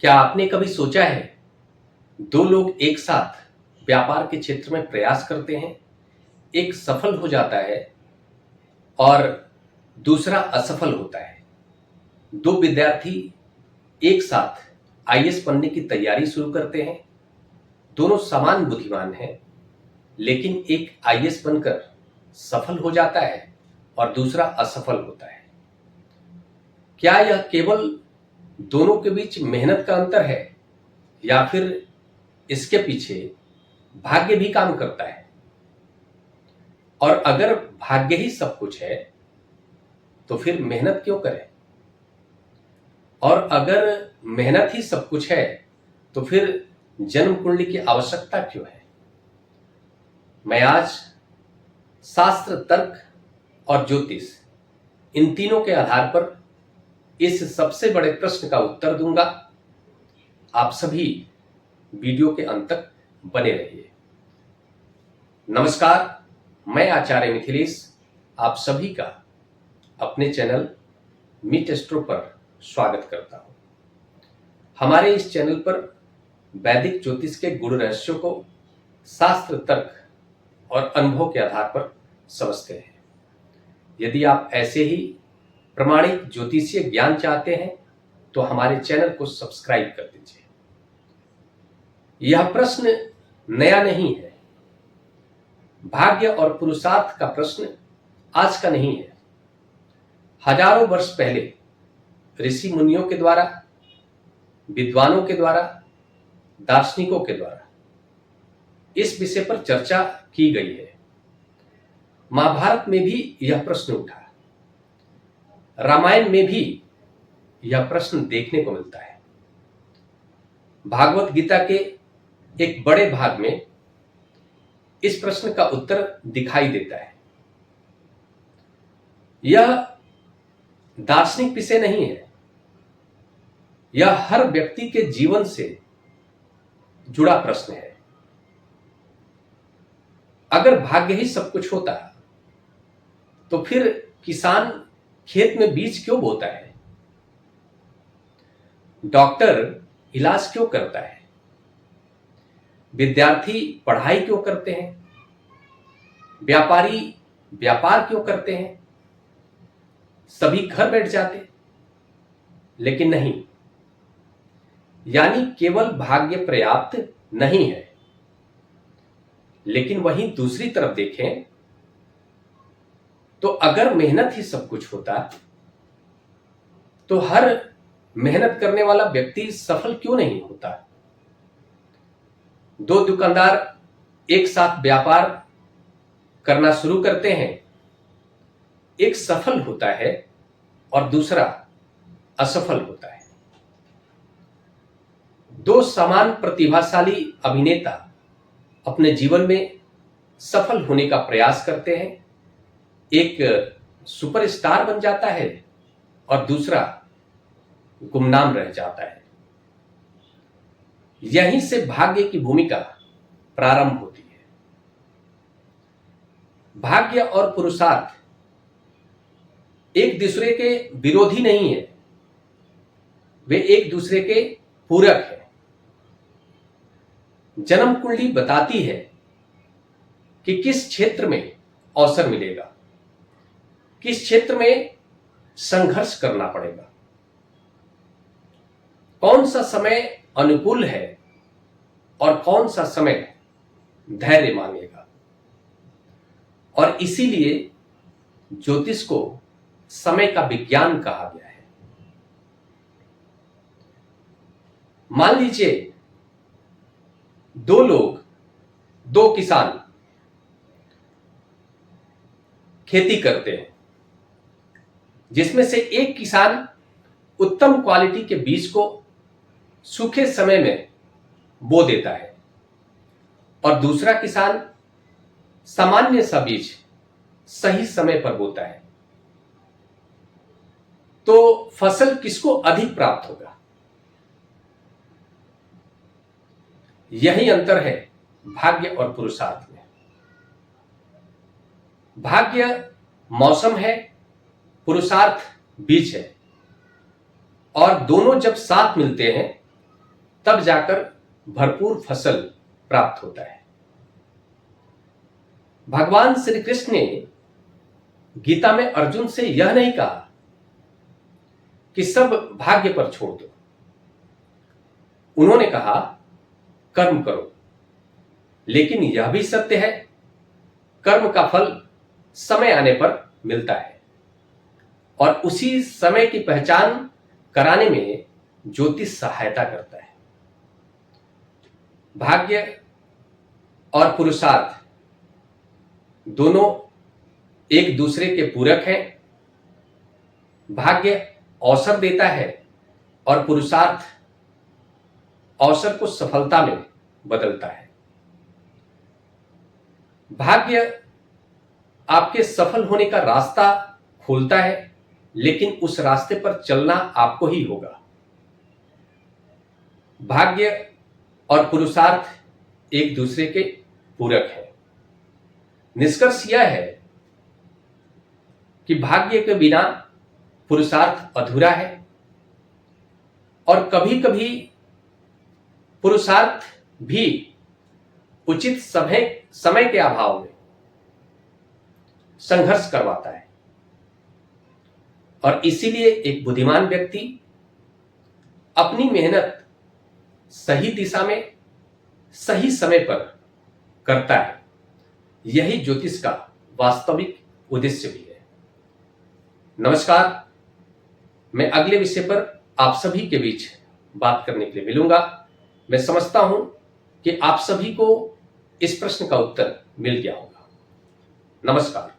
क्या आपने कभी सोचा है दो लोग एक साथ व्यापार के क्षेत्र में प्रयास करते हैं, एक सफल हो जाता है और दूसरा असफल होता है। दो विद्यार्थी एक साथ आईएएस बनने की तैयारी शुरू करते हैं। दोनों समान बुद्धिमान हैं, लेकिन एक आईएएस बनकर सफल हो जाता है और दूसरा असफल होता है। क्या यह केवल दोनों के बीच मेहनत का अंतर है या फिर इसके पीछे भाग्य भी काम करता है? और अगर भाग्य ही सब कुछ है तो फिर मेहनत क्यों करें? और अगर मेहनत ही सब कुछ है तो फिर जन्म कुंडली की आवश्यकता क्यों है? मैं आज शास्त्र, तर्क और ज्योतिष, इन तीनों के आधार पर इस सबसे बड़े प्रश्न का उत्तर दूंगा। आप सभी वीडियो के अंत तक बने रहिए। नमस्कार, मैं आचार्य मिथिलेश आप सभी का अपने चैनल मीट एस्ट्रो पर स्वागत करता हूं। हमारे इस चैनल पर वैदिक ज्योतिष के गुण रहस्यों को शास्त्र, तर्क और अनुभव के आधार पर समझते हैं। यदि आप ऐसे ही प्रमाणिक ज्योतिषीय ज्ञान चाहते हैं तो हमारे चैनल को सब्सक्राइब कर दीजिए। यह प्रश्न नया नहीं है। भाग्य और पुरुषार्थ का प्रश्न आज का नहीं है। हजारों वर्ष पहले ऋषि मुनियों के द्वारा, विद्वानों के द्वारा, दार्शनिकों के द्वारा इस विषय पर चर्चा की गई है। महाभारत में भी यह प्रश्न उठा, रामायण में भी यह प्रश्न देखने को मिलता है। भागवत गीता के एक बड़े भाग में इस प्रश्न का उत्तर दिखाई देता है। यह दार्शनिक विषय नहीं है, यह हर व्यक्ति के जीवन से जुड़ा प्रश्न है। अगर भाग्य ही सब कुछ होता तो फिर किसान खेत में बीज क्यों बोता है? डॉक्टर इलाज क्यों करता है? विद्यार्थी पढ़ाई क्यों करते हैं? व्यापारी व्यापार क्यों करते हैं? सभी घर बैठ जाते, लेकिन नहीं। यानी केवल भाग्य पर्याप्त नहीं है। लेकिन वहीं दूसरी तरफ देखें तो अगर मेहनत ही सब कुछ होता तो हर मेहनत करने वाला व्यक्ति सफल क्यों नहीं होता? दो दुकानदार एक साथ व्यापार करना शुरू करते हैं, एक सफल होता है और दूसरा असफल होता है। दो समान प्रतिभाशाली अभिनेता अपने जीवन में सफल होने का प्रयास करते हैं। एक सुपरस्टार बन जाता है और दूसरा गुमनाम रह जाता है। यहीं से भाग्य की भूमिका प्रारंभ होती है। भाग्य और पुरुषार्थ एक दूसरे के विरोधी नहीं है, वे एक दूसरे के पूरक हैं। जन्म कुंडली बताती है कि किस क्षेत्र में अवसर मिलेगा, किस क्षेत्र में संघर्ष करना पड़ेगा, कौन सा समय अनुकूल है और कौन सा समय धैर्य मांगेगा। और इसीलिए ज्योतिष को समय का विज्ञान कहा गया है। मान लीजिए दो किसान खेती करते हैं, जिसमें से एक किसान उत्तम क्वालिटी के बीज को सूखे समय में बो देता है और दूसरा किसान सामान्य सा बीज सही समय पर बोता है। तो फसल किसको अधिक प्राप्त होगा? यही अंतर है भाग्य और पुरुषार्थ में। भाग्य मौसम है, पुरुषार्थ बीज है, और दोनों जब साथ मिलते हैं तब जाकर भरपूर फसल प्राप्त होता है। भगवान श्री कृष्ण ने गीता में अर्जुन से यह नहीं कहा कि सब भाग्य पर छोड़ दो। उन्होंने कहा कर्म करो, लेकिन यह भी सत्य है कर्म का फल समय आने पर मिलता है और उसी समय की पहचान कराने में ज्योतिष सहायता करता है। भाग्य और पुरुषार्थ दोनों एक दूसरे के पूरक हैं। भाग्य अवसर देता है और पुरुषार्थ अवसर को सफलता में बदलता है। भाग्य आपके सफल होने का रास्ता खोलता है, लेकिन उस रास्ते पर चलना आपको ही होगा। भाग्य और पुरुषार्थ एक दूसरे के पूरक हैं। निष्कर्ष यह है कि भाग्य के बिना पुरुषार्थ अधूरा है और कभी कभी पुरुषार्थ भी उचित समय के अभाव में संघर्ष करवाता है और इसीलिए एक बुद्धिमान व्यक्ति अपनी मेहनत सही दिशा में सही समय पर करता है। यही ज्योतिष का वास्तविक उद्देश्य भी है। नमस्कार, मैं अगले विषय पर आप सभी के बीच बात करने के लिए मिलूंगा। मैं समझता हूं कि आप सभी को इस प्रश्न का उत्तर मिल गया होगा। नमस्कार।